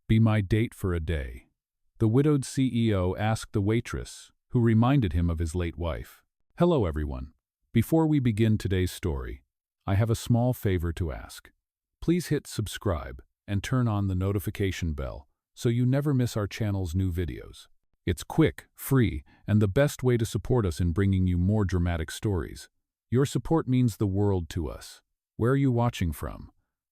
Be my date for a day. The widowed CEO asked the waitress, who reminded him of his late wife. Hello, everyone. Before we begin today's story, I have a small favor to ask. Please hit subscribe and turn on the notification bell so you never miss our channel's new videos. It's quick, free, and the best way to support us in bringing you more dramatic stories. Your support means the world to us. Where are you watching from?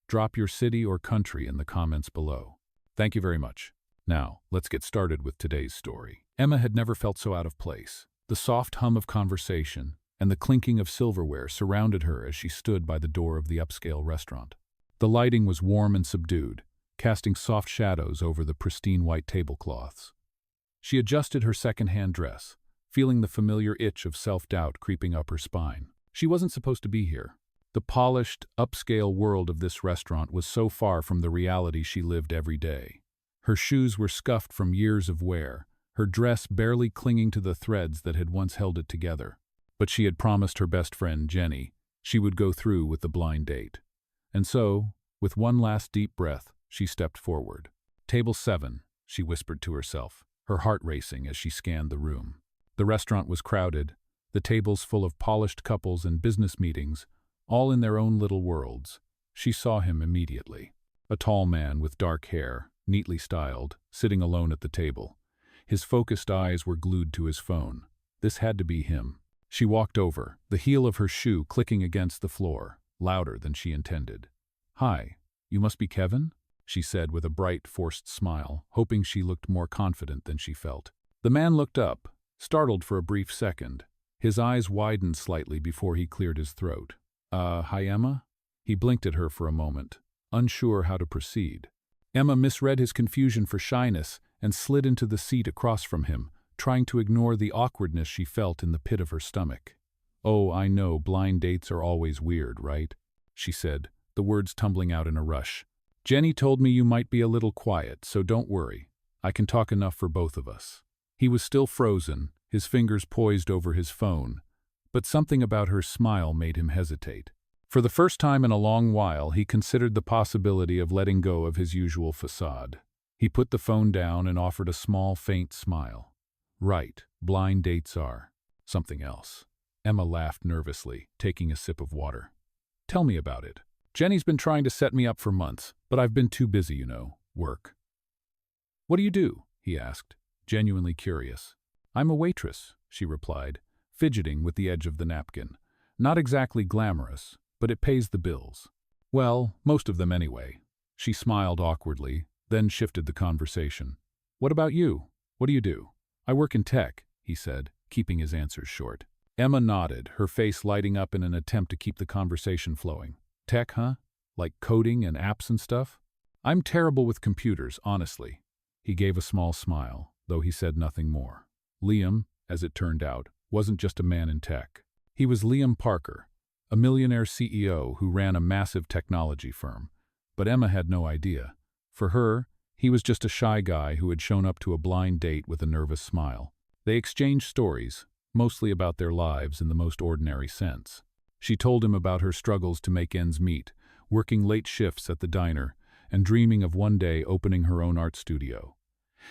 Drop your city or country in the comments below. Thank you very much. Now, let's get started with today's story. Emma had never felt so out of place. The soft hum of conversation and the clinking of silverware surrounded her as she stood by the door of the upscale restaurant. The lighting was warm and subdued, casting soft shadows over the pristine white tablecloths. She adjusted her second-hand dress, feeling the familiar itch of self-doubt creeping up her spine. She wasn't supposed to be here. The polished, upscale world of this restaurant was so far from the reality she lived every day. Her shoes were scuffed from years of wear, her dress barely clinging to the threads that had once held it together. But she had promised her best friend, Jenny, she would go through with the blind date. And so, with one last deep breath, she stepped forward. Table 7, she whispered to herself, her heart racing as she scanned the room. The restaurant was crowded, the tables full of polished couples and business meetings, all in their own little worlds. She saw him immediately. A tall man with dark hair, neatly styled, sitting alone at the table. His focused eyes were glued to his phone. This had to be him. She walked over, the heel of her shoe clicking against the floor, louder than she intended. "Hi, you must be Kevin?" she said with a bright, forced smile, hoping she looked more confident than she felt. The man looked up, startled for a brief second. His eyes widened slightly before he cleared his throat. Hi, Emma?" He blinked at her for a moment, unsure how to proceed. Emma misread his confusion for shyness and slid into the seat across from him, trying to ignore the awkwardness she felt in the pit of her stomach. "Oh, I know, blind dates are always weird, right?" she said, the words tumbling out in a rush. "Jenny told me you might be a little quiet, so don't worry. I can talk enough for both of us." He was still frozen, his fingers poised over his phone, but something about her smile made him hesitate. For the first time in a long while, he considered the possibility of letting go of his usual facade. He put the phone down and offered a small, faint smile. "Right, blind dates are something else." Emma laughed nervously, taking a sip of water. "Tell me about it. Jenny's been trying to set me up for months, but I've been too busy, work." "What do you do?" he asked, genuinely curious. "I'm a waitress," she replied, fidgeting with the edge of the napkin. "Not exactly glamorous, but it pays the bills." "Well, most of them anyway." She smiled awkwardly, then shifted the conversation. "What about you? What do you do?" "I work in tech," he said, keeping his answers short. Emma nodded, her face lighting up in an attempt to keep the conversation flowing. "Tech, huh? Like coding and apps and stuff?" "I'm terrible with computers, honestly." He gave a small smile, though he said nothing more. Liam, as it turned out, wasn't just a man in tech. He was Liam Parker, a millionaire CEO who ran a massive technology firm. But Emma had no idea. For her, he was just a shy guy who had shown up to a blind date with a nervous smile. They exchanged stories, mostly about their lives in the most ordinary sense. She told him about her struggles to make ends meet, working late shifts at the diner, and dreaming of one day opening her own art studio.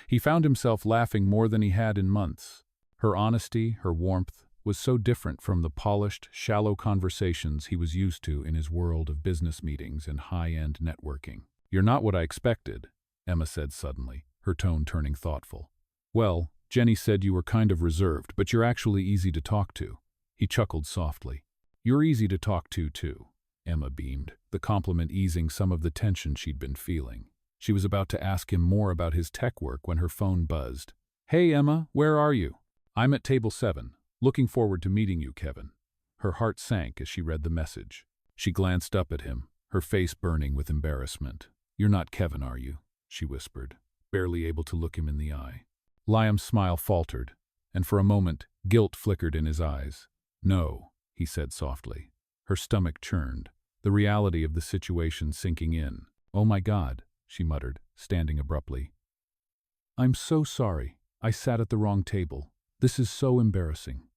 He found himself laughing more than he had in months. Her honesty, her warmth, was so different from the polished, shallow conversations he was used to in his world of business meetings and high-end networking. "You're not what I expected," Emma said suddenly, her tone turning thoughtful. "Well, Jenny said you were kind of reserved, but you're actually easy to talk to." He chuckled softly. "You're easy to talk to, too," Emma beamed, the compliment easing some of the tension she'd been feeling. She was about to ask him more about his tech work when her phone buzzed. "Hey, Emma, where are you?" "I'm at table 7. Looking forward to meeting you, Kevin." Her heart sank as she read the message. She glanced up at him, her face burning with embarrassment. "You're not Kevin, are you?" she whispered, barely able to look him in the eye. Liam's smile faltered, and for a moment, guilt flickered in his eyes. "No," he said softly. Her stomach churned, the reality of the situation sinking in. "Oh my God," she muttered, standing abruptly. "I'm so sorry. I sat at the wrong table. This is so embarrassing."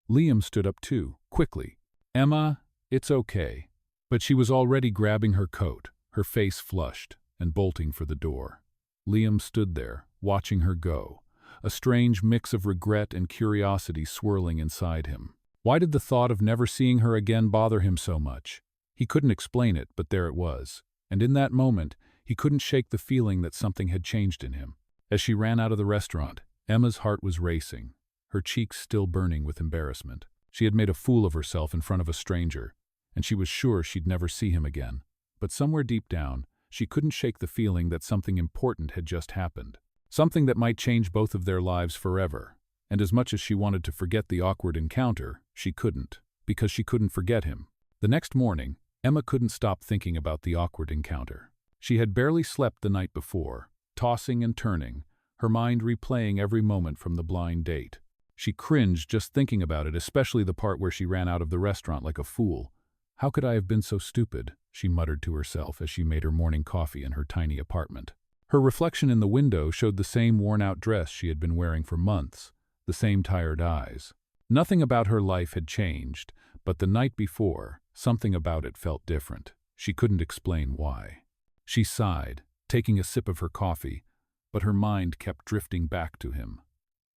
Liam stood up too, quickly. "Emma, it's okay." But she was already grabbing her coat, her face flushed, and bolting for the door. Liam stood there, watching her go, a strange mix of regret and curiosity swirling inside him. Why did the thought of never seeing her again bother him so much? He couldn't explain it, but there it was. And in that moment, he couldn't shake the feeling that something had changed in him. As she ran out of the restaurant, Emma's heart was racing, her cheeks still burning with embarrassment. She had made a fool of herself in front of a stranger, and she was sure she'd never see him again. But somewhere deep down, she couldn't shake the feeling that something important had just happened. Something that might change both of their lives forever. And as much as she wanted to forget the awkward encounter, she couldn't, because she couldn't forget him. The next morning, Emma couldn't stop thinking about the awkward encounter. She had barely slept the night before, tossing and turning, her mind replaying every moment from the blind date. She cringed just thinking about it, especially the part where she ran out of the restaurant like a fool. How could I have been so stupid? She muttered to herself as she made her morning coffee in her tiny apartment. Her reflection in the window showed the same worn-out dress she had been wearing for months, the same tired eyes. Nothing about her life had changed, but the night before, something about it felt different. She couldn't explain why. She sighed, taking a sip of her coffee, but her mind kept drifting back to him.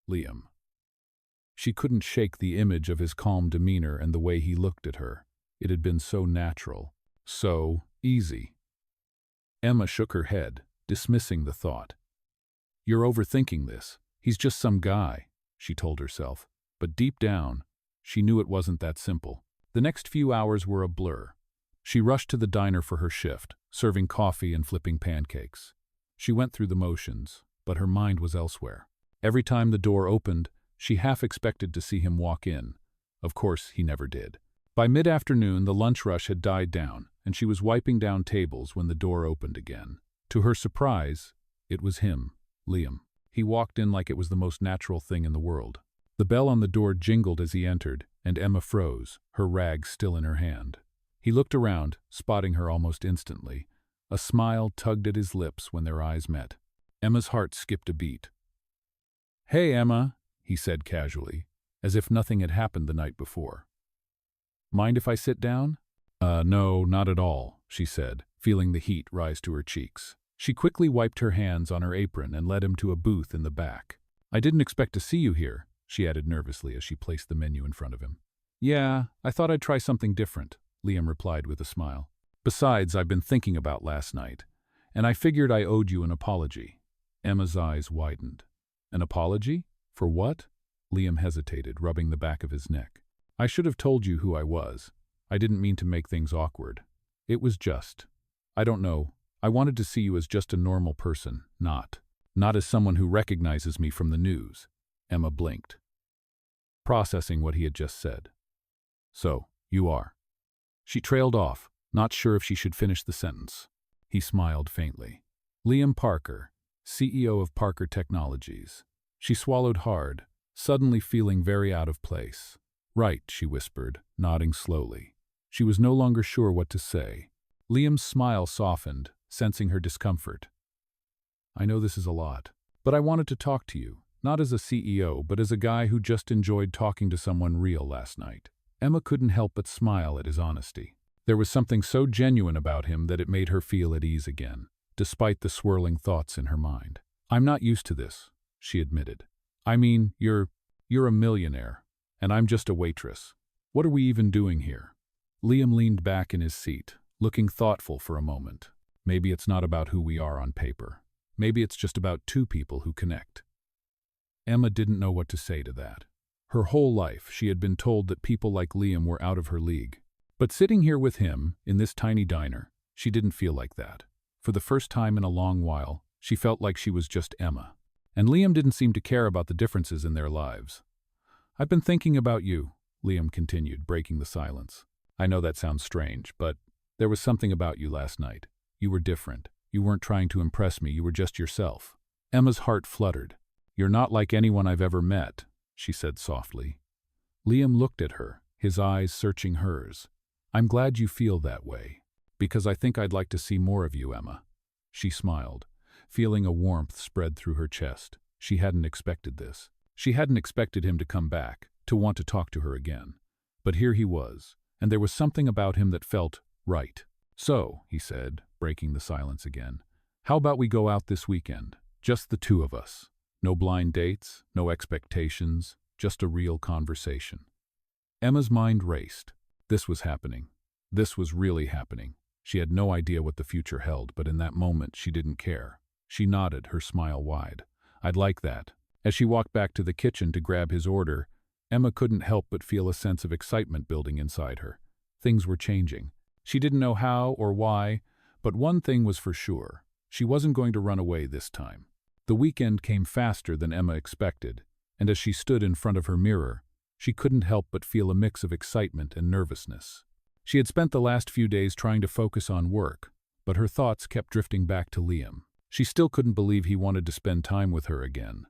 Liam. She couldn't shake the image of his calm demeanor and the way he looked at her. It had been so natural, so easy. Emma shook her head, dismissing the thought. You're overthinking this. He's just some guy, she told herself. But deep down, she knew it wasn't that simple. The next few hours were a blur. She rushed to the diner for her shift, serving coffee and flipping pancakes. She went through the motions, but her mind was elsewhere. Every time the door opened, she half expected to see him walk in. Of course, he never did. By mid-afternoon, the lunch rush had died down, and she was wiping down tables when the door opened again. To her surprise, it was him, Liam. He walked in like it was the most natural thing in the world. The bell on the door jingled as he entered, and Emma froze, her rag still in her hand. He looked around, spotting her almost instantly. A smile tugged at his lips when their eyes met. Emma's heart skipped a beat. "Hey, Emma," he said casually, as if nothing had happened the night before. "Mind if I sit down?" No, not at all," she said, feeling the heat rise to her cheeks. She quickly wiped her hands on her apron and led him to a booth in the back. "I didn't expect to see you here," she added nervously as she placed the menu in front of him. "Yeah, I thought I'd try something different," Liam replied with a smile. "Besides, I've been thinking about last night, and I figured I owed you an apology." Emma's eyes widened. "An apology? For what?" Liam hesitated, rubbing the back of his neck. "I should have told you who I was. I didn't mean to make things awkward. It was just, I don't know, I wanted to see you as just a normal person, not as someone who recognizes me from the news." Emma blinked, processing what he had just said. "So, you are." She trailed off, not sure if she should finish the sentence. He smiled faintly. "Liam Parker, CEO of Parker Technologies." She swallowed hard, suddenly feeling very out of place. "Right," she whispered, nodding slowly. She was no longer sure what to say. Liam's smile softened, sensing her discomfort. "I know this is a lot, but I wanted to talk to you, not as a CEO, but as a guy who just enjoyed talking to someone real last night." Emma couldn't help but smile at his honesty. There was something so genuine about him that it made her feel at ease again, despite the swirling thoughts in her mind. "I'm not used to this," she admitted. "I mean, you're a millionaire, and I'm just a waitress. What are we even doing here?" Liam leaned back in his seat, looking thoughtful for a moment. Maybe it's not about who we are on paper. Maybe it's just about two people who connect. Emma didn't know what to say to that. Her whole life, she had been told that people like Liam were out of her league. But sitting here with him, in this tiny diner, she didn't feel like that. For the first time in a long while, she felt like she was just Emma. And Liam didn't seem to care about the differences in their lives. "I've been thinking about you," Liam continued, breaking the silence. "I know that sounds strange, but there was something about you last night. You were different. You weren't trying to impress me, you were just yourself." Emma's heart fluttered. "You're not like anyone I've ever met," she said softly. Liam looked at her, his eyes searching hers. "I'm glad you feel that way, because I think I'd like to see more of you, Emma." She smiled, feeling a warmth spread through her chest. She hadn't expected this. She hadn't expected him to come back, to want to talk to her again. But here he was, and there was something about him that felt right. "So," he said, breaking the silence again, "how about we go out this weekend? Just the two of us. No blind dates, no expectations, just a real conversation. Emma's mind raced. This was happening. This was really happening. She had no idea what the future held, but in that moment she didn't care. She nodded, her smile wide. I'd like that. As she walked back to the kitchen to grab his order, Emma couldn't help but feel a sense of excitement building inside her. Things were changing. She didn't know how or why, but one thing was for sure. She wasn't going to run away this time. The weekend came faster than Emma expected, and as she stood in front of her mirror, she couldn't help but feel a mix of excitement and nervousness. She had spent the last few days trying to focus on work, but her thoughts kept drifting back to Liam. She still couldn't believe he wanted to spend time with her again.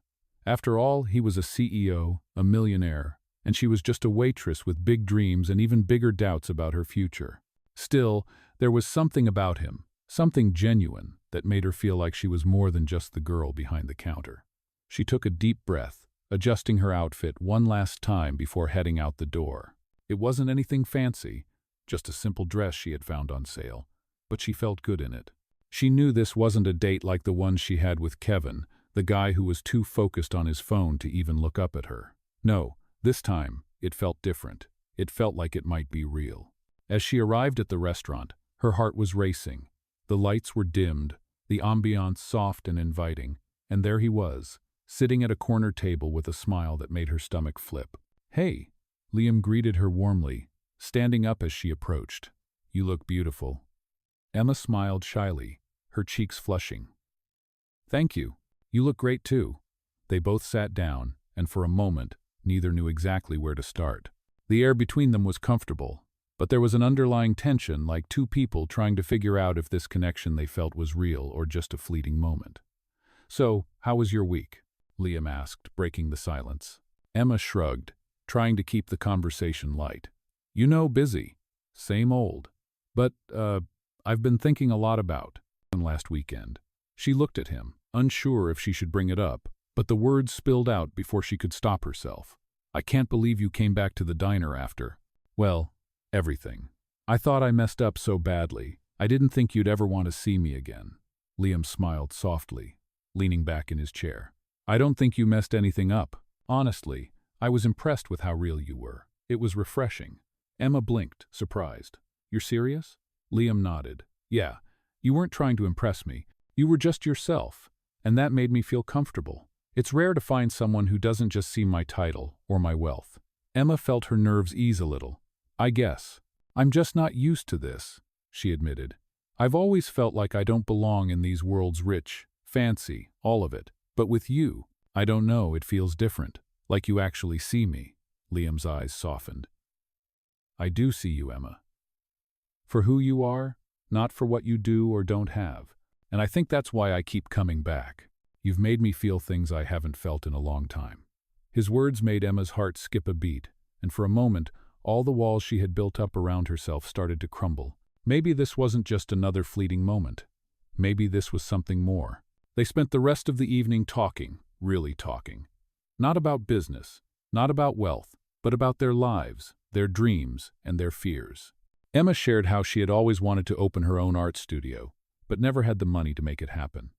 After all, he was a CEO, a millionaire, and she was just a waitress with big dreams and even bigger doubts about her future. Still, there was something about him, something genuine, that made her feel like she was more than just the girl behind the counter. She took a deep breath, adjusting her outfit one last time before heading out the door. It wasn't anything fancy, just a simple dress she had found on sale, but she felt good in it. She knew this wasn't a date like the one she had with Kevin, the guy who was too focused on his phone to even look up at her. No, this time, it felt different. It felt like it might be real. As she arrived at the restaurant, her heart was racing. The lights were dimmed, the ambiance soft and inviting, and there he was, sitting at a corner table with a smile that made her stomach flip. "Hey," Liam greeted her warmly, standing up as she approached. "You look beautiful." Emma smiled shyly, her cheeks flushing. "Thank you. You look great too." They both sat down, and for a moment, neither knew exactly where to start. The air between them was comfortable, but there was an underlying tension, like two people trying to figure out if this connection they felt was real or just a fleeting moment. "So, how was your week?" Liam asked, breaking the silence. Emma shrugged, trying to keep the conversation light. "You know, busy. Same old. But, I've been thinking a lot about last weekend." She looked at him, unsure if she should bring it up, but the words spilled out before she could stop herself. "I can't believe you came back to the diner after, well, everything. I thought I messed up so badly. I didn't think you'd ever want to see me again." Liam smiled softly, leaning back in his chair. "I don't think you messed anything up. Honestly, I was impressed with how real you were. It was refreshing." Emma blinked, surprised. "You're serious?" Liam nodded. "Yeah, you weren't trying to impress me. You were just yourself, and that made me feel comfortable. It's rare to find someone who doesn't just see my title or my wealth." Emma felt her nerves ease a little. "I guess. I'm just not used to this," she admitted. "I've always felt like I don't belong in these worlds, rich, fancy, all of it. But with you, I don't know, it feels different. Like you actually see me." Liam's eyes softened. "I do see you, Emma. For who you are, not for what you do or don't have. And I think that's why I keep coming back. You've made me feel things I haven't felt in a long time." His words made Emma's heart skip a beat, and for a moment, all the walls she had built up around herself started to crumble. Maybe this wasn't just another fleeting moment. Maybe this was something more. They spent the rest of the evening talking, really talking. Not about business, not about wealth, but about their lives, their dreams, and their fears. Emma shared how she had always wanted to open her own art studio, but never had the money to make it happen.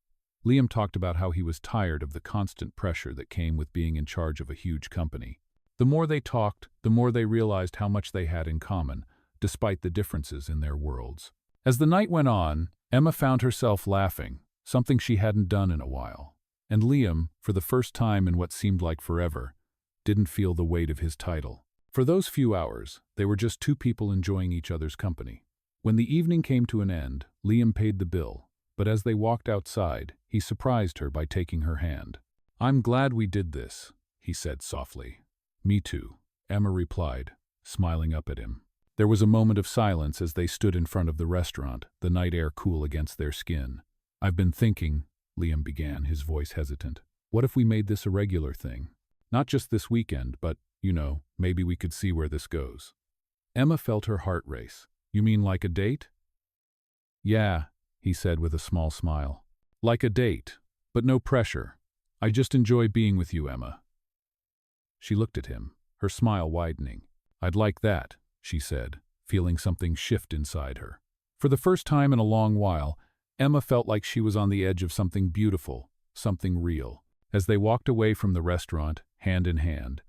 Liam talked about how he was tired of the constant pressure that came with being in charge of a huge company. The more they talked, the more they realized how much they had in common, despite the differences in their worlds. As the night went on, Emma found herself laughing, something she hadn't done in a while. And Liam, for the first time in what seemed like forever, didn't feel the weight of his title. For those few hours, they were just two people enjoying each other's company. When the evening came to an end, Liam paid the bill, but as they walked outside, he surprised her by taking her hand. "I'm glad we did this," he said softly. "Me too," Emma replied, smiling up at him. There was a moment of silence as they stood in front of the restaurant, the night air cool against their skin. "I've been thinking," Liam began, his voice hesitant. "What if we made this a regular thing? Not just this weekend, but, maybe we could see where this goes." Emma felt her heart race. "You mean like a date?" "Yeah," he said with a small smile. "Like a date, but no pressure. I just enjoy being with you, Emma." She looked at him, her smile widening. "I'd like that," she said, feeling something shift inside her. For the first time in a long while, Emma felt like she was on the edge of something beautiful, something real. As they walked away from the restaurant, hand in hand,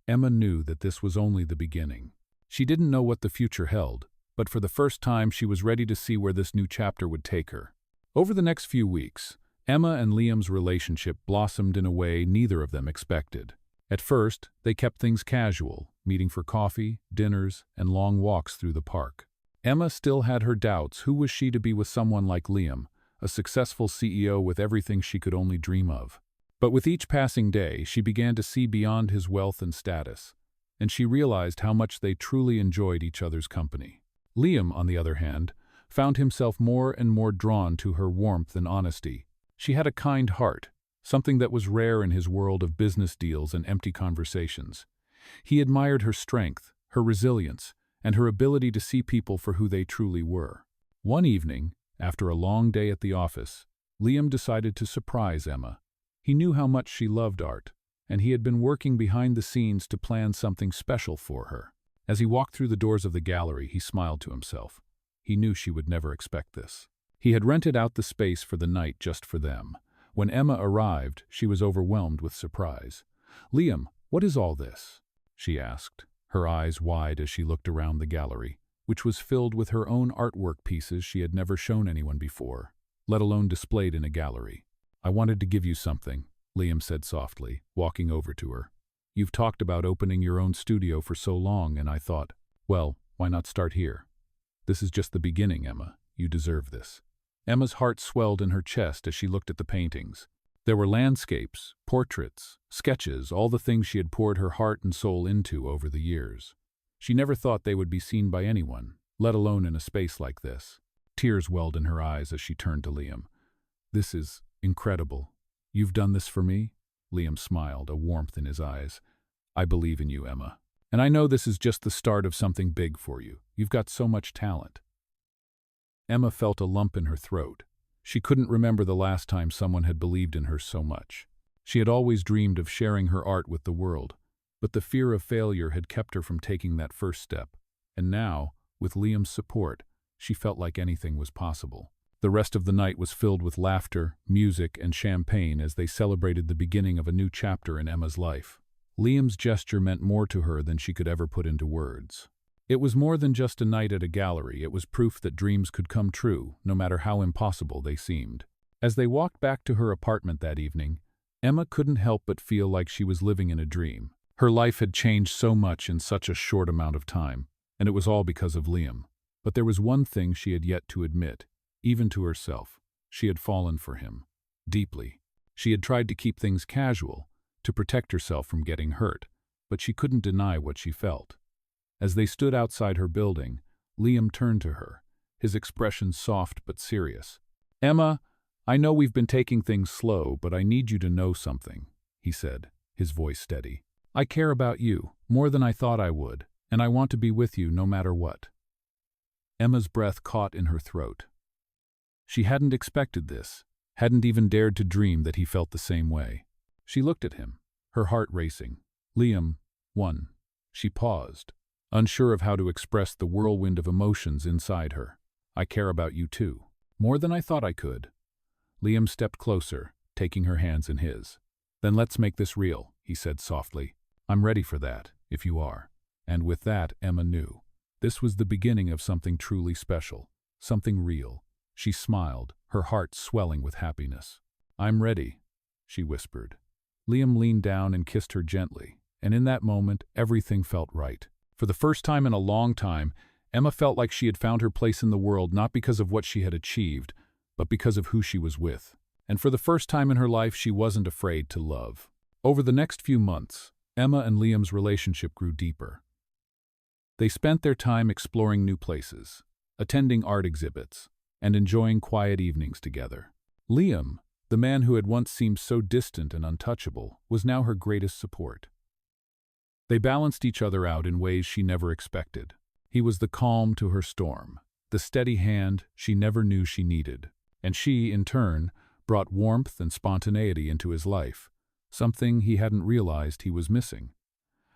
Emma knew that this was only the beginning. She didn't know what the future held, but for the first time she was ready to see where this new chapter would take her. Over the next few weeks, Emma and Liam's relationship blossomed in a way neither of them expected. At first, they kept things casual, meeting for coffee, dinners, and long walks through the park. Emma still had her doubts. Who was she to be with someone like Liam, a successful CEO with everything she could only dream of? But with each passing day, she began to see beyond his wealth and status, and she realized how much they truly enjoyed each other's company. Liam, on the other hand, found himself more and more drawn to her warmth and honesty. She had a kind heart, something that was rare in his world of business deals and empty conversations. He admired her strength, her resilience, and her ability to see people for who they truly were. One evening, after a long day at the office, Liam decided to surprise Emma. He knew how much she loved art, and he had been working behind the scenes to plan something special for her. As he walked through the doors of the gallery, he smiled to himself. He knew she would never expect this. He had rented out the space for the night just for them. When Emma arrived, she was overwhelmed with surprise. "Liam, what is all this?" she asked, her eyes wide as she looked around the gallery, which was filled with her own artwork pieces she had never shown anyone before, let alone displayed in a gallery. "I wanted to give you something," Liam said softly, walking over to her. "You've talked about opening your own studio for so long, and I thought, well, why not start here? This is just the beginning, Emma. You deserve this." Emma's heart swelled in her chest as she looked at the paintings. There were landscapes, portraits, sketches, all the things she had poured her heart and soul into over the years. She never thought they would be seen by anyone, let alone in a space like this. Tears welled in her eyes as she turned to Liam. "This is incredible. You've done this for me?" Liam smiled, a warmth in his eyes. "I believe in you, Emma. And I know this is just the start of something big for you. You've got so much talent." Emma felt a lump in her throat. She couldn't remember the last time someone had believed in her so much. She had always dreamed of sharing her art with the world, but the fear of failure had kept her from taking that first step. And now, with Liam's support, she felt like anything was possible. The rest of the night was filled with laughter, music, and champagne as they celebrated the beginning of a new chapter in Emma's life. Liam's gesture meant more to her than she could ever put into words. It was more than just a night at a gallery. It was proof that dreams could come true, no matter how impossible they seemed. As they walked back to her apartment that evening, Emma couldn't help but feel like she was living in a dream. Her life had changed so much in such a short amount of time, and it was all because of Liam. But there was one thing she had yet to admit, even to herself. She had fallen for him. Deeply. She had tried to keep things casual, to protect herself from getting hurt, but she couldn't deny what she felt. As they stood outside her building, Liam turned to her, his expression soft but serious. "Emma, I know we've been taking things slow, but I need you to know something," he said, his voice steady. "I care about you, more than I thought I would, and I want to be with you no matter what." Emma's breath caught in her throat. She hadn't expected this, hadn't even dared to dream that he felt the same way. She looked at him, her heart racing. "Liam, one." She paused, unsure of how to express the whirlwind of emotions inside her. "I care about you too. More than I thought I could." Liam stepped closer, taking her hands in his. "Then let's make this real," he said softly. "I'm ready for that, if you are." And with that, Emma knew. This was the beginning of something truly special, something real. She smiled, her heart swelling with happiness. "I'm ready," she whispered. Liam leaned down and kissed her gently, and in that moment, everything felt right. For the first time in a long time, Emma felt like she had found her place in the world not because of what she had achieved, but because of who she was with. And for the first time in her life, she wasn't afraid to love. Over the next few months, Emma and Liam's relationship grew deeper. They spent their time exploring new places, attending art exhibits, and enjoying quiet evenings together. Liam, the man who had once seemed so distant and untouchable, was now her greatest support. They balanced each other out in ways she never expected. He was the calm to her storm, the steady hand she never knew she needed, and she, in turn, brought warmth and spontaneity into his life, something he hadn't realized he was missing.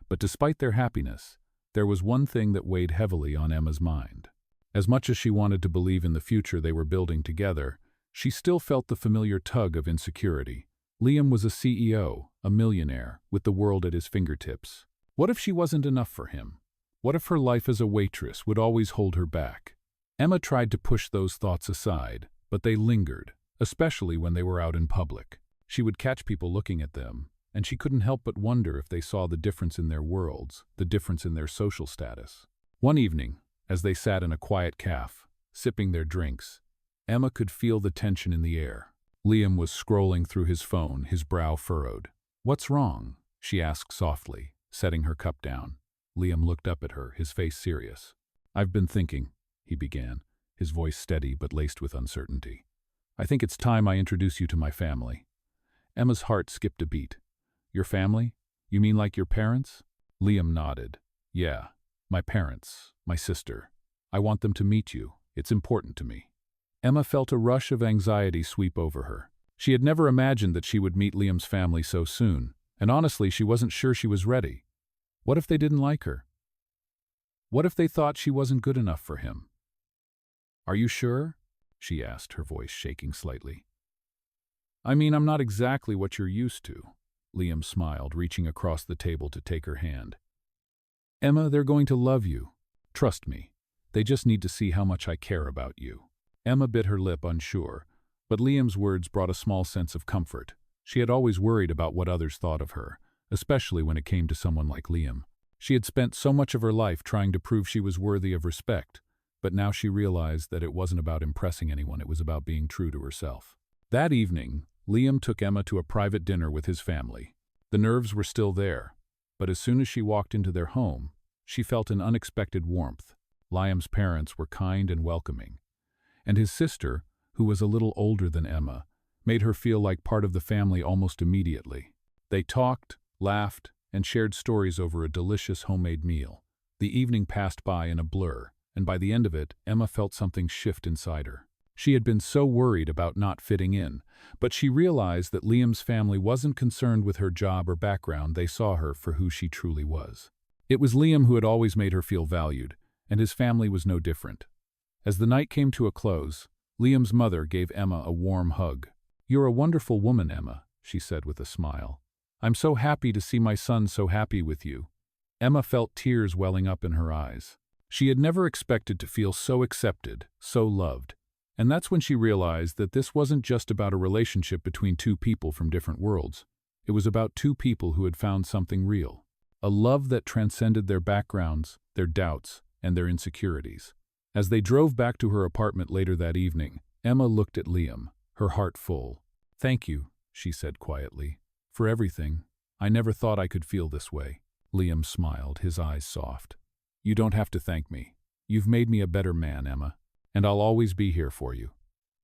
But despite their happiness, there was one thing that weighed heavily on Emma's mind. As much as she wanted to believe in the future they were building together, she still felt the familiar tug of insecurity. Liam was a CEO, a millionaire, with the world at his fingertips. What if she wasn't enough for him? What if her life as a waitress would always hold her back? Emma tried to push those thoughts aside, but they lingered, especially when they were out in public. She would catch people looking at them, and she couldn't help but wonder if they saw the difference in their worlds, the difference in their social status. One evening, as they sat in a quiet cafe, sipping their drinks, Emma could feel the tension in the air. Liam was scrolling through his phone, his brow furrowed. "What's wrong?" she asked softly, setting her cup down. Liam looked up at her, his face serious. "I've been thinking," he began, his voice steady but laced with uncertainty. "I think it's time I introduce you to my family." Emma's heart skipped a beat. "Your family? You mean like your parents?" Liam nodded. "Yeah, my parents, my sister. I want them to meet you. It's important to me." Emma felt a rush of anxiety sweep over her. She had never imagined that she would meet Liam's family so soon, and honestly, she wasn't sure she was ready. What if they didn't like her? What if they thought she wasn't good enough for him? "Are you sure?" she asked, her voice shaking slightly. "I mean, I'm not exactly what you're used to." Liam smiled, reaching across the table to take her hand. "Emma, they're going to love you. Trust me. They just need to see how much I care about you." Emma bit her lip, unsure, but Liam's words brought a small sense of comfort. She had always worried about what others thought of her, especially when it came to someone like Liam. She had spent so much of her life trying to prove she was worthy of respect, but now she realized that it wasn't about impressing anyone, it was about being true to herself. That evening, Liam took Emma to a private dinner with his family. The nerves were still there, but as soon as she walked into their home, she felt an unexpected warmth. Liam's parents were kind and welcoming, and his sister, who was a little older than Emma, made her feel like part of the family almost immediately. They talked, laughed, and shared stories over a delicious homemade meal. The evening passed by in a blur, and by the end of it, Emma felt something shift inside her. She had been so worried about not fitting in, but she realized that Liam's family wasn't concerned with her job or background. They saw her for who she truly was. It was Liam who had always made her feel valued, and his family was no different. As the night came to a close, Liam's mother gave Emma a warm hug. "You're a wonderful woman, Emma," she said with a smile. "I'm so happy to see my son so happy with you." Emma felt tears welling up in her eyes. She had never expected to feel so accepted, so loved. And that's when she realized that this wasn't just about a relationship between two people from different worlds. It was about two people who had found something real. A love that transcended their backgrounds, their doubts, and their insecurities. As they drove back to her apartment later that evening, Emma looked at Liam, her heart full. "Thank you," she said quietly, "for everything. I never thought I could feel this way." Liam smiled, his eyes soft. "You don't have to thank me. You've made me a better man, Emma, and I'll always be here for you."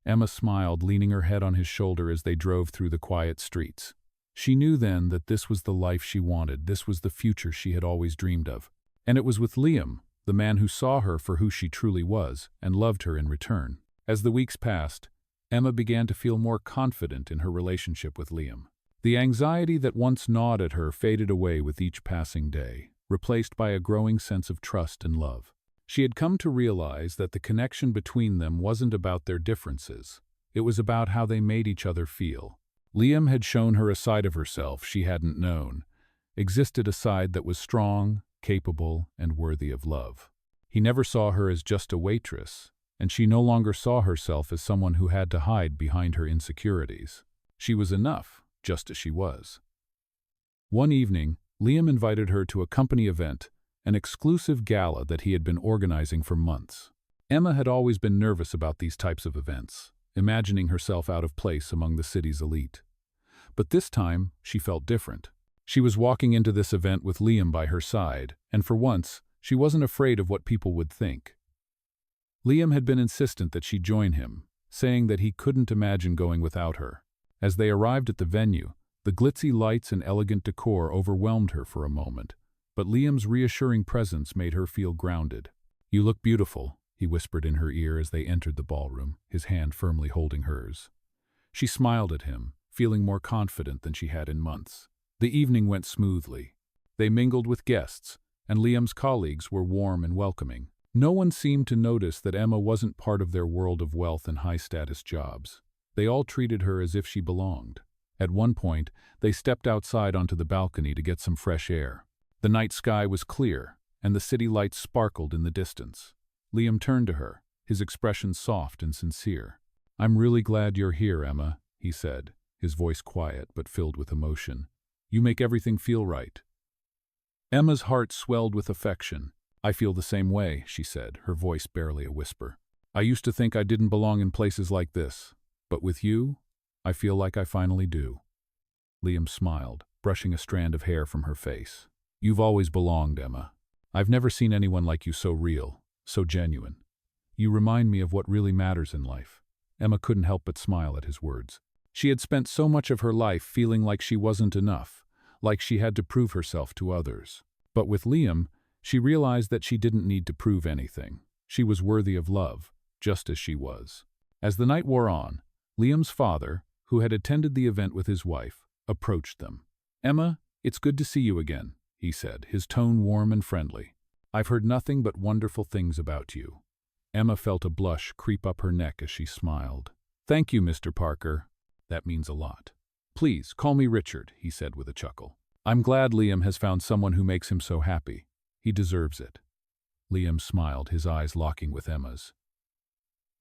Emma smiled, leaning her head on his shoulder as they drove through the quiet streets. She knew then that this was the life she wanted, this was the future she had always dreamed of. And it was with Liam, the man who saw her for who she truly was and loved her in return. As the weeks passed, Emma began to feel more confident in her relationship with Liam. The anxiety that once gnawed at her faded away with each passing day, replaced by a growing sense of trust and love. She had come to realize that the connection between them wasn't about their differences. It was about how they made each other feel. Liam had shown her a side of herself she hadn't known, existed a side that was strong, capable, and worthy of love. He never saw her as just a waitress, and she no longer saw herself as someone who had to hide behind her insecurities. She was enough, just as she was. One evening, Liam invited her to a company event, an exclusive gala that he had been organizing for months. Emma had always been nervous about these types of events, imagining herself out of place among the city's elite. But this time, she felt different. She was walking into this event with Liam by her side, and for once, she wasn't afraid of what people would think. Liam had been insistent that she join him, saying that he couldn't imagine going without her. As they arrived at the venue, the glitzy lights and elegant decor overwhelmed her for a moment, but Liam's reassuring presence made her feel grounded. "You look beautiful," he whispered in her ear as they entered the ballroom, his hand firmly holding hers. She smiled at him, feeling more confident than she had in months. The evening went smoothly. They mingled with guests, and Liam's colleagues were warm and welcoming. No one seemed to notice that Emma wasn't part of their world of wealth and high-status jobs. They all treated her as if she belonged. At one point, they stepped outside onto the balcony to get some fresh air. The night sky was clear, and the city lights sparkled in the distance. Liam turned to her, his expression soft and sincere. "I'm really glad you're here, Emma," he said, his voice quiet but filled with emotion. "You make everything feel right." Emma's heart swelled with affection. "I feel the same way," she said, her voice barely a whisper. "I used to think I didn't belong in places like this, but with you, I feel like I finally do." Liam smiled, brushing a strand of hair from her face. "You've always belonged, Emma. I've never seen anyone like you so real, so genuine. You remind me of what really matters in life." Emma couldn't help but smile at his words. She had spent so much of her life feeling like she wasn't enough, like she had to prove herself to others. But with Liam, she realized that she didn't need to prove anything. She was worthy of love, just as she was. As the night wore on, Liam's father, who had attended the event with his wife, approached them. "Emma, it's good to see you again," he said, his tone warm and friendly. "I've heard nothing but wonderful things about you." Emma felt a blush creep up her neck as she smiled. "Thank you, Mr. Parker. That means a lot." "Please, call me Richard," he said with a chuckle. "I'm glad Liam has found someone who makes him so happy. He deserves it." Liam smiled, his eyes locking with Emma's.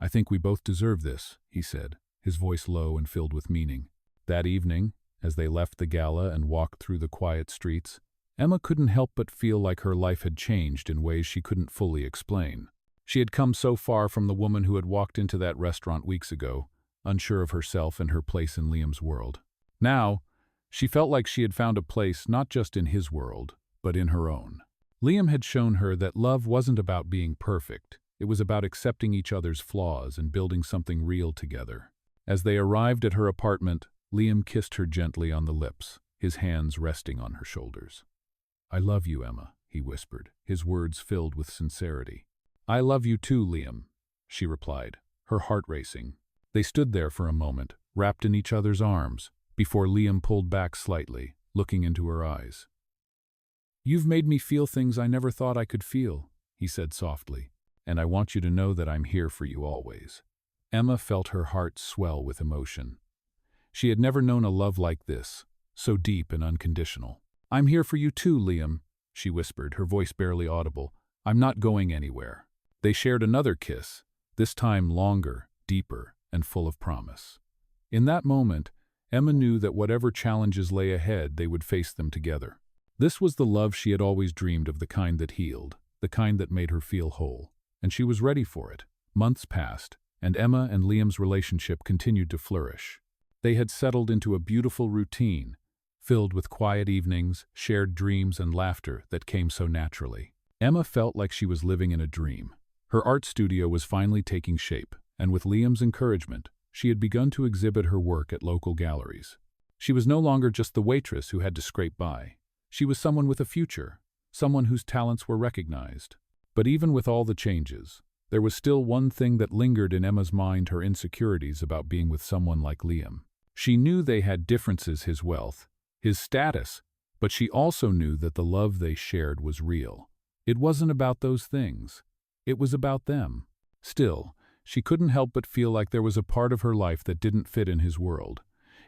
"I think we both deserve this," he said, his voice low and filled with meaning. That evening, as they left the gala and walked through the quiet streets, Emma couldn't help but feel like her life had changed in ways she couldn't fully explain. She had come so far from the woman who had walked into that restaurant weeks ago, unsure of herself and her place in Liam's world. Now, she felt like she had found a place not just in his world, but in her own. Liam had shown her that love wasn't about being perfect. It was about accepting each other's flaws and building something real together. As they arrived at her apartment, Liam kissed her gently on the lips, his hands resting on her shoulders. "I love you, Emma," he whispered, his words filled with sincerity. "I love you too, Liam," she replied, her heart racing. They stood there for a moment, wrapped in each other's arms, before Liam pulled back slightly, looking into her eyes. "You've made me feel things I never thought I could feel," he said softly, "and I want you to know that I'm here for you always." Emma felt her heart swell with emotion. She had never known a love like this, so deep and unconditional. "I'm here for you too, Liam," she whispered, her voice barely audible. "I'm not going anywhere." They shared another kiss, this time longer, deeper, and full of promise. In that moment, Emma knew that whatever challenges lay ahead, they would face them together. This was the love she had always dreamed of, the kind that healed, the kind that made her feel whole. And she was ready for it. Months passed, and Emma and Liam's relationship continued to flourish. They had settled into a beautiful routine, filled with quiet evenings, shared dreams, and laughter that came so naturally. Emma felt like she was living in a dream. Her art studio was finally taking shape, and with Liam's encouragement, she had begun to exhibit her work at local galleries. She was no longer just the waitress who had to scrape by. She was someone with a future, someone whose talents were recognized. But even with all the changes, there was still one thing that lingered in Emma's mind: her insecurities about being with someone like Liam. She knew they had differences: his wealth, his status, but she also knew that the love they shared was real. It wasn't about those things. It was about them. Still, she couldn't help but feel like there was a part of her life that didn't fit in his world.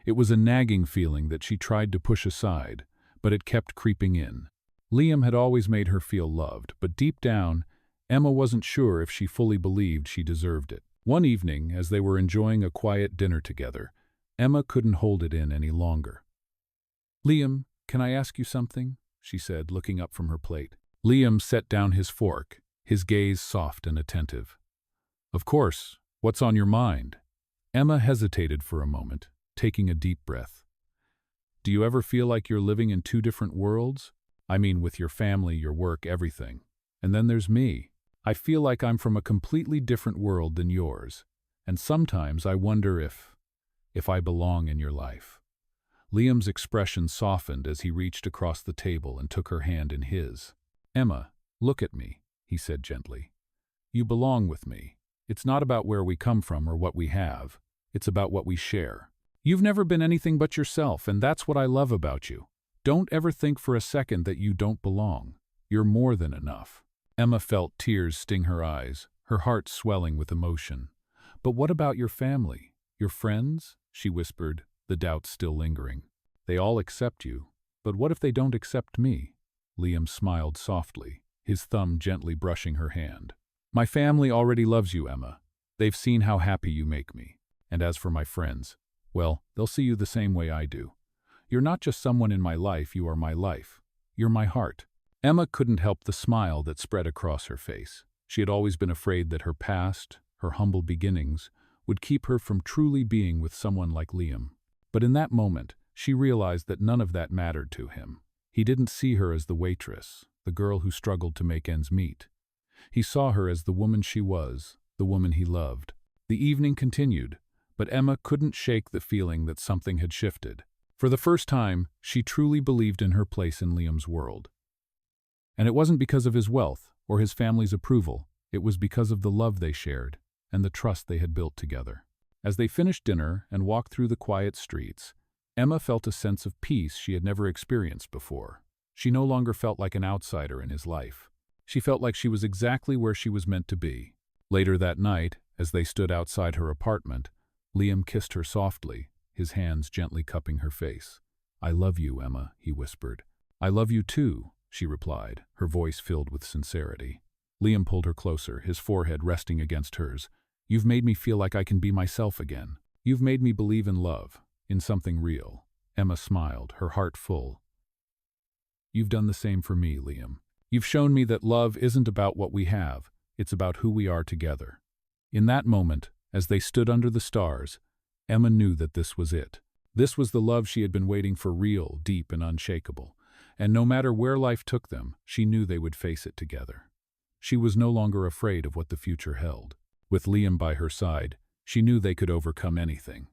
It was a nagging feeling that she tried to push aside, but it kept creeping in. Liam had always made her feel loved, but deep down, Emma wasn't sure if she fully believed she deserved it. One evening, as they were enjoying a quiet dinner together, Emma couldn't hold it in any longer. "Liam, can I ask you something?" she said, looking up from her plate. Liam set down his fork, his gaze soft and attentive. "Of course, what's on your mind?" Emma hesitated for a moment, taking a deep breath. "Do you ever feel like you're living in two different worlds? I mean, with your family, your work, everything. And then there's me. I feel like I'm from a completely different world than yours. And sometimes I wonder if I belong in your life." Liam's expression softened as he reached across the table and took her hand in his. "Emma, look at me," he said gently. "You belong with me. It's not about where we come from or what we have. It's about what we share. You've never been anything but yourself, and that's what I love about you. Don't ever think for a second that you don't belong. You're more than enough." Emma felt tears sting her eyes, her heart swelling with emotion. "But what about your family? Your friends?" she whispered, the doubts still lingering. They all accept you, but what if they don't accept me? Liam smiled softly, his thumb gently brushing her hand. My family already loves you, Emma. They've seen how happy you make me. And as for my friends, well, they'll see you the same way I do. You're not just someone in my life, you are my life. You're my heart. Emma couldn't help the smile that spread across her face. She had always been afraid that her past, her humble beginnings, would keep her from truly being with someone like Liam. But in that moment, she realized that none of that mattered to him. He didn't see her as the waitress, the girl who struggled to make ends meet. He saw her as the woman she was, the woman he loved. The evening continued, but Emma couldn't shake the feeling that something had shifted. For the first time, she truly believed in her place in Liam's world. And it wasn't because of his wealth or his family's approval, it was because of the love they shared and the trust they had built together. As they finished dinner and walked through the quiet streets, Emma felt a sense of peace she had never experienced before. She no longer felt like an outsider in his life. She felt like she was exactly where she was meant to be. Later that night, as they stood outside her apartment, Liam kissed her softly, his hands gently cupping her face. I love you, Emma, he whispered. I love you too, she replied, her voice filled with sincerity. Liam pulled her closer, his forehead resting against hers. You've made me feel like I can be myself again. You've made me believe in love, in something real. Emma smiled, her heart full. You've done the same for me, Liam. You've shown me that love isn't about what we have, it's about who we are together. In that moment, as they stood under the stars, Emma knew that this was it. This was the love she had been waiting for, real, deep, and unshakable. And no matter where life took them, she knew they would face it together. She was no longer afraid of what the future held. With Liam by her side, she knew they could overcome anything.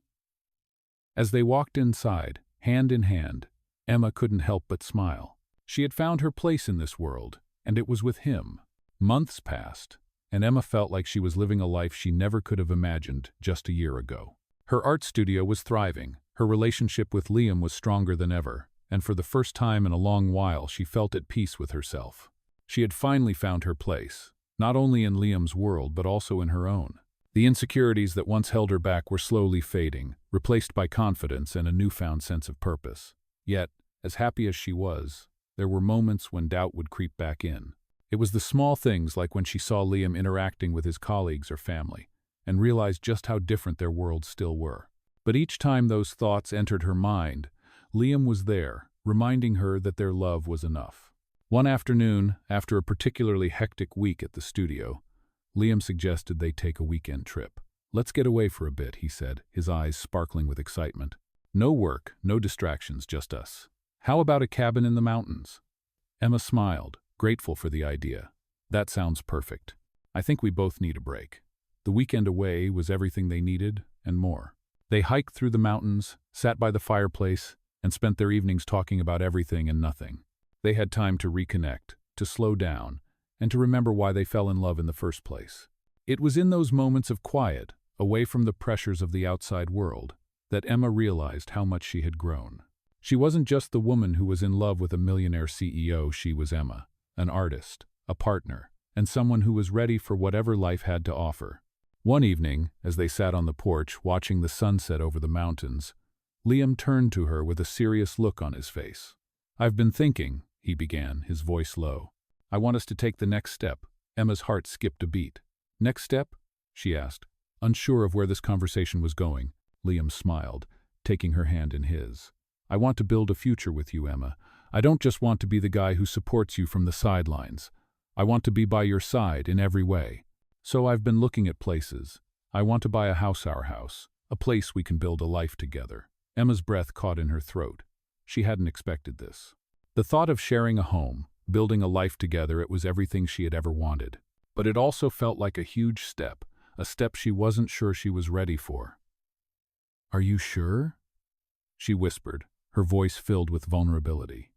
As they walked inside, hand in hand, Emma couldn't help but smile. She had found her place in this world, and it was with him. Months passed, and Emma felt like she was living a life she never could have imagined just a year ago. Her art studio was thriving, her relationship with Liam was stronger than ever, and for the first time in a long while she felt at peace with herself. She had finally found her place, not only in Liam's world but also in her own. The insecurities that once held her back were slowly fading, replaced by confidence and a newfound sense of purpose. Yet, as happy as she was, there were moments when doubt would creep back in. It was the small things like when she saw Liam interacting with his colleagues or family, and realized just how different their worlds still were. But each time those thoughts entered her mind, Liam was there, reminding her that their love was enough. One afternoon, after a particularly hectic week at the studio, Liam suggested they take a weekend trip. Let's get away for a bit, he said, his eyes sparkling with excitement. No work, no distractions, just us. How about a cabin in the mountains? Emma smiled, grateful for the idea. That sounds perfect. I think we both need a break. The weekend away was everything they needed and more. They hiked through the mountains, sat by the fireplace, and spent their evenings talking about everything and nothing. They had time to reconnect, to slow down, and to remember why they fell in love in the first place. It was in those moments of quiet, away from the pressures of the outside world, that Emma realized how much she had grown. She wasn't just the woman who was in love with a millionaire CEO, she was Emma, an artist, a partner, and someone who was ready for whatever life had to offer. One evening, as they sat on the porch watching the sunset over the mountains, Liam turned to her with a serious look on his face. I've been thinking, he began, his voice low. I want us to take the next step. Emma's heart skipped a beat. Next step? She asked. Unsure of where this conversation was going, Liam smiled, taking her hand in his. I want to build a future with you, Emma. I don't just want to be the guy who supports you from the sidelines. I want to be by your side in every way. So I've been looking at places. I want to buy a house, our house, a place we can build a life together. Emma's breath caught in her throat. She hadn't expected this. The thought of sharing a home, building a life together, it was everything she had ever wanted. But it also felt like a huge step, a step she wasn't sure she was ready for. Are you sure? She whispered, her voice filled with vulnerability.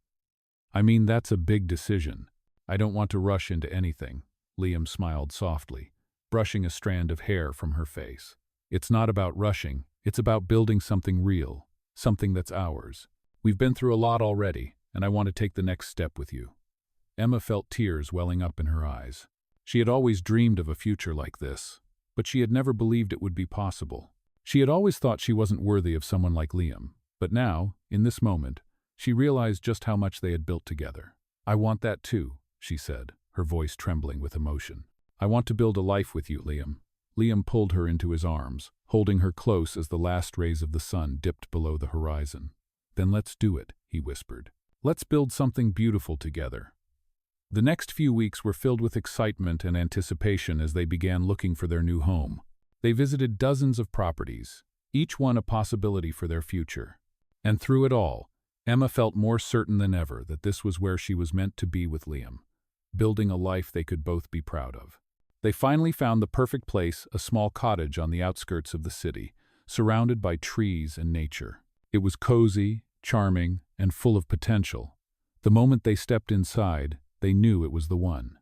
I mean, that's a big decision. I don't want to rush into anything. Liam smiled softly, brushing a strand of hair from her face. It's not about rushing, it's about building something real, something that's ours. We've been through a lot already, and I want to take the next step with you. Emma felt tears welling up in her eyes. She had always dreamed of a future like this, but she had never believed it would be possible. She had always thought she wasn't worthy of someone like Liam, but now, in this moment, she realized just how much they had built together. "I want that too," she said, her voice trembling with emotion. "I want to build a life with you, Liam." Liam pulled her into his arms, holding her close as the last rays of the sun dipped below the horizon. "Then let's do it," he whispered. "Let's build something beautiful together." The next few weeks were filled with excitement and anticipation as they began looking for their new home. They visited dozens of properties, each one a possibility for their future. And through it all, Emma felt more certain than ever that this was where she was meant to be with Liam, building a life they could both be proud of. They finally found the perfect place, a small cottage on the outskirts of the city, surrounded by trees and nature. It was cozy, charming, and full of potential. The moment they stepped inside, they knew it was the one.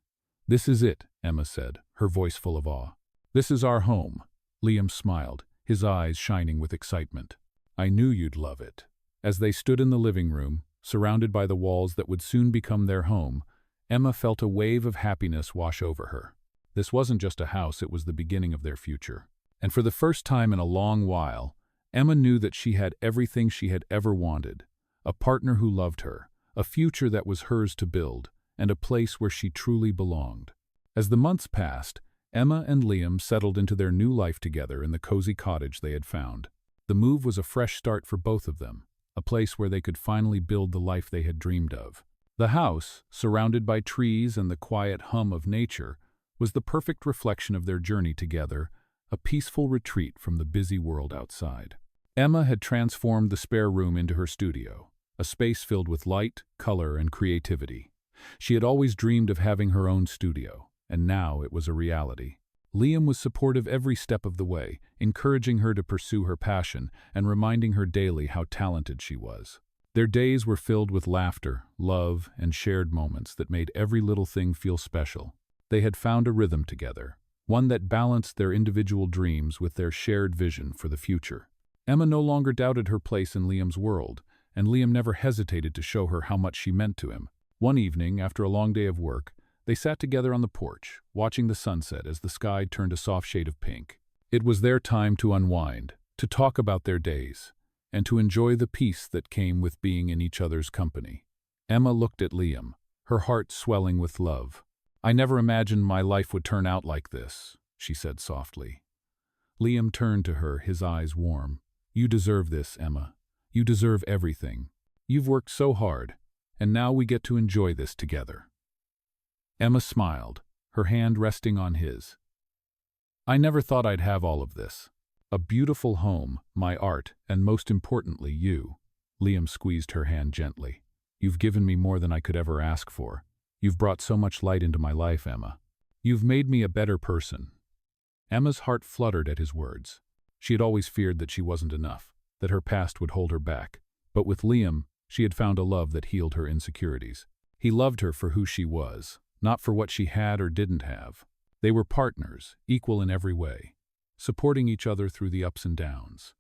"This is it," Emma said, her voice full of awe. "This is our home." Liam smiled, his eyes shining with excitement. "I knew you'd love it." As they stood in the living room, surrounded by the walls that would soon become their home, Emma felt a wave of happiness wash over her. This wasn't just a house, it was the beginning of their future. And for the first time in a long while, Emma knew that she had everything she had ever wanted: a partner who loved her, a future that was hers to build, and a place where she truly belonged. As the months passed, Emma and Liam settled into their new life together in the cozy cottage they had found. The move was a fresh start for both of them, a place where they could finally build the life they had dreamed of. The house, surrounded by trees and the quiet hum of nature, was the perfect reflection of their journey together, a peaceful retreat from the busy world outside. Emma had transformed the spare room into her studio, a space filled with light, color, and creativity. She had always dreamed of having her own studio, and now it was a reality. Liam was supportive every step of the way, encouraging her to pursue her passion and reminding her daily how talented she was. Their days were filled with laughter, love, and shared moments that made every little thing feel special. They had found a rhythm together, one that balanced their individual dreams with their shared vision for the future. Emma no longer doubted her place in Liam's world, and Liam never hesitated to show her how much she meant to him. One evening, after a long day of work, they sat together on the porch, watching the sunset as the sky turned a soft shade of pink. It was their time to unwind, to talk about their days, and to enjoy the peace that came with being in each other's company. Emma looked at Liam, her heart swelling with love. "I never imagined my life would turn out like this," she said softly. Liam turned to her, his eyes warm. "You deserve this, Emma. You deserve everything. You've worked so hard, and now we get to enjoy this together." Emma smiled, her hand resting on his. "I never thought I'd have all of this. A beautiful home, my art, and most importantly, you." Liam squeezed her hand gently. "You've given me more than I could ever ask for. You've brought so much light into my life, Emma. You've made me a better person." Emma's heart fluttered at his words. She had always feared that she wasn't enough, that her past would hold her back. But with Liam, she had found a love that healed her insecurities. He loved her for who she was, not for what she had or didn't have. They were partners, equal in every way, supporting each other through the ups and downs.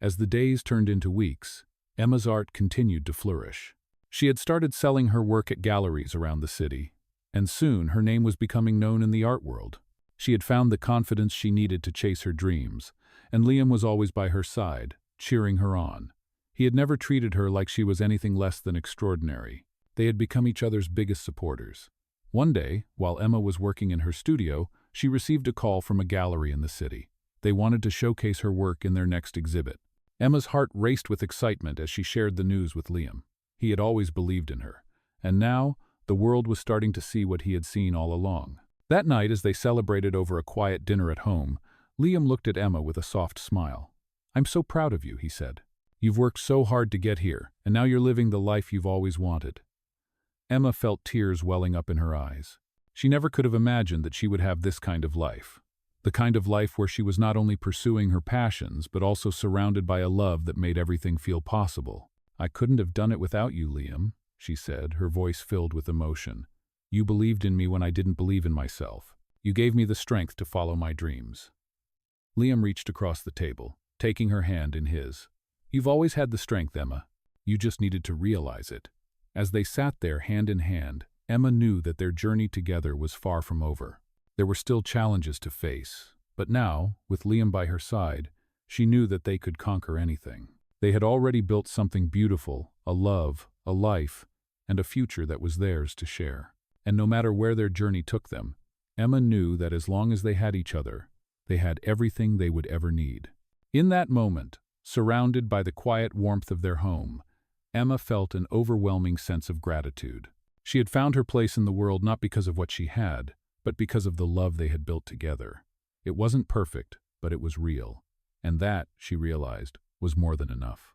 As the days turned into weeks, Emma's art continued to flourish. She had started selling her work at galleries around the city, and soon her name was becoming known in the art world. She had found the confidence she needed to chase her dreams, and Liam was always by her side, cheering her on. He had never treated her like she was anything less than extraordinary. They had become each other's biggest supporters. One day, while Emma was working in her studio, she received a call from a gallery in the city. They wanted to showcase her work in their next exhibit. Emma's heart raced with excitement as she shared the news with Liam. He had always believed in her, and now the world was starting to see what he had seen all along. That night, as they celebrated over a quiet dinner at home, Liam looked at Emma with a soft smile. "I'm so proud of you," he said. "You've worked so hard to get here, and now you're living the life you've always wanted." Emma felt tears welling up in her eyes. She never could have imagined that she would have this kind of life. The kind of life where she was not only pursuing her passions, but also surrounded by a love that made everything feel possible. "I couldn't have done it without you, Liam," she said, her voice filled with emotion. "You believed in me when I didn't believe in myself. You gave me the strength to follow my dreams." Liam reached across the table, taking her hand in his. "You've always had the strength, Emma. You just needed to realize it." As they sat there hand in hand, Emma knew that their journey together was far from over. There were still challenges to face, but now, with Liam by her side, She knew that they could conquer anything. They had already built something beautiful, a love, a life, and a future that was theirs to share. And no matter where their journey took them, Emma knew that as long as they had each other, they had everything they would ever need. In that moment, surrounded by the quiet warmth of their home, Emma felt an overwhelming sense of gratitude. She had found her place in the world not because of what she had, but because of the love they had built together. It wasn't perfect, but it was real. And that, she realized, was more than enough.